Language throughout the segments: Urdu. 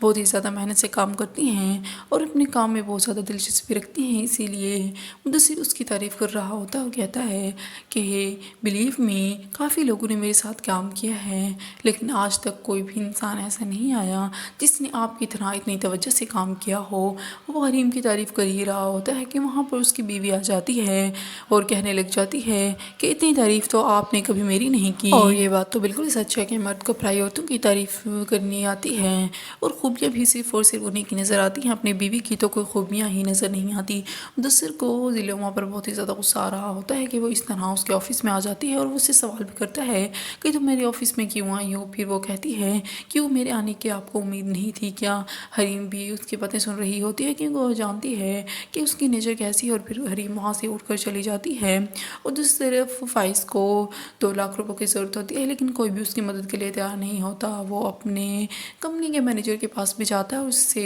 بہت ہی زیادہ محنت سے کام کرتی ہیں اور اپنے کام میں بہت زیادہ دلچسپی رکھتی ہیں، اسی لیے مدثر اس کی تعریف کر رہا ہوتا ہے اور کہتا ہے کہ بلیو می، کافی لوگوں نے میرے ساتھ کام کیا ہے لیکن آج تک کوئی بھی انسان ایسا نہیں آیا جس نے آپ کی طرح اتنی توجہ سے کام کیا ہو۔ وہ حریم کی تعریف کر ہی رہا ہوتا ہے کہ وہاں پر اس کی بیوی آ جاتی ہے اور کہنے لگ جاتی ہے کہ اتنی تعریف تو آپ نے کبھی میری نہیں کی، اور یہ بات تو بالکل سچ ہے کہ مرد کو پرائی عورتوں کی تعریف کرنی آتی ہے اور خوبیاں بھی صرف اور صرف انہیں کی نظر آتی ہیں، اپنی بیوی کی تو کوئی خوبیاں ہی نظر نہیں آتی۔ مدثر کو ذیلیما پر بہت ہی زیادہ غصہ آ رہا ہوتا ہے کہ وہ اس طرح اس کے آفس میں آ جاتی ہے اور وہ اس سے سوال بھی کرتا ہے کہ تم میرے آفس میں کیوں آئی ہو؟ پھر وہ کہتی ہے کیوں میرے آنے کی آپ کو امید نہیں تھی کیا؟ حریم بھی اس کی باتیں سن رہی ہوتی ہے کیونکہ وہ جانتی ہے کہ اس کی نیچر کیسی ہے، اور پھر حریم وہاں سے اٹھ کر چلی جاتی ہے۔ اور دوسری طرف فائز کو 2 لاکھ روپے کی ضرورت ہوتی ہے لیکن کوئی بھی اس کی مدد کے لیے تیار نہیں ہوتا۔ وہ اپنے کمپنی کے مینیجر کے پاس بھی جاتا ہے، اس سے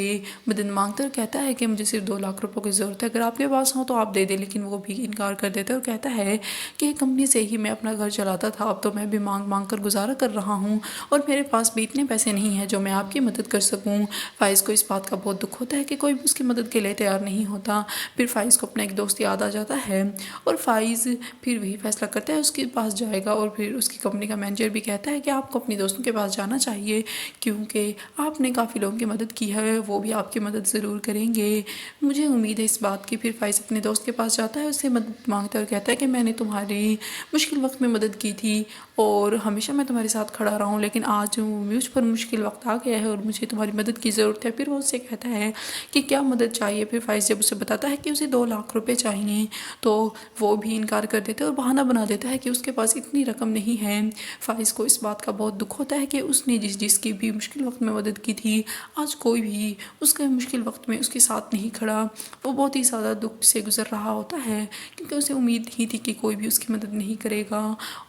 مدد مانگتا ہے اور کہتا ہے کہ مجھے صرف 2 لاکھ روپے کی ضرورت ہے، اگر آپ کے پاس ہوں تو آپ دے دیں، لیکن وہ بھی انکار کر دیتا ہے اور کہتا ہے کہ کمپنی سے ہی میں اپنا گھر چلاتا تھا، اب تو میں بھی مانگ مانگ کر گزارا کر رہا ہوں اور میرے پاس بھی اتنے پیسے نہیں ہیں جو میں آپ کی مدد کر سکوں۔ فائز کو اس بات کا بہت دکھ ہوتا ہے کہ کوئی بھی اس کی مدد کے لیے تیار نہیں ہوتا۔ پھر فائز کو اپنا ایک دوست یاد آ جاتا ہے اور فائز پھر وہی فیصلہ کرتا ہے اس کے پاس جائے گا، اور پھر اس کی کمپنی کا مینیجر بھی کہتا ہے کہ آپ کو اپنی دوستوں کے پاس جانا چاہیے کیونکہ آپ نے کافی لوگوں کی مدد کی ہے، وہ بھی آپ کی مدد ضرور کریں گے، مجھے امید ہے اس بات کی۔ پھر فائز اپنے دوست کے پاس جاتا ہے، اس سے مدد مانگتا ہے اور کہتا ہے کہ میں نے تمہاری مشکل وقت میں مدد کی تھی اور ہمیشہ میں تمہارے ساتھ کھڑا رہا ہوں، لیکن آج مجھ پر مشکل وقت آ گیا ہے اور مجھے تمہاری مدد کی ضرورت ہے۔ پھر وہ اس سے کہتا ہے کہ کیا مدد چاہیے؟ پھر فائز جب اسے بتاتا ہے کہ اسے 2 لاکھ روپے چاہیے تو وہ بھی انکار کر دیتا ہے اور بہانہ بنا دیتا ہے کہ اس کے پاس اتنی رقم نہیں ہے۔ فائز کو اس بات کا بہت دکھ ہوتا ہے کہ اس نے جس کی بھی مشکل وقت میں مدد کی تھی آج کوئی بھی اس کے مشکل وقت میں اس کے ساتھ نہیں کھڑا۔ وہ بہت ہی زیادہ دکھ سے گزر رہا ہوتا ہے کیونکہ اسے امید نہیں تھی کہ کوئی بھی اس کی مدد نہیں کرے گا۔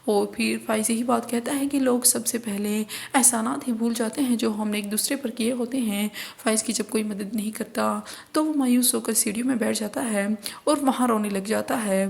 اور پھر فائز یہی بات کہتا ہے کہ لوگ سب سے پہلے احسانات ہی بھول جاتے ہیں جو ہم نے ایک دوسرے پر کیے ہوتے ہیں۔ فائز کی جب کوئی مدد نہیں کرتا تو وہ مایوس ہو کر سیڑھیوں میں بیٹھ جاتا ہے اور وہاں رونے لگ جاتا ہے۔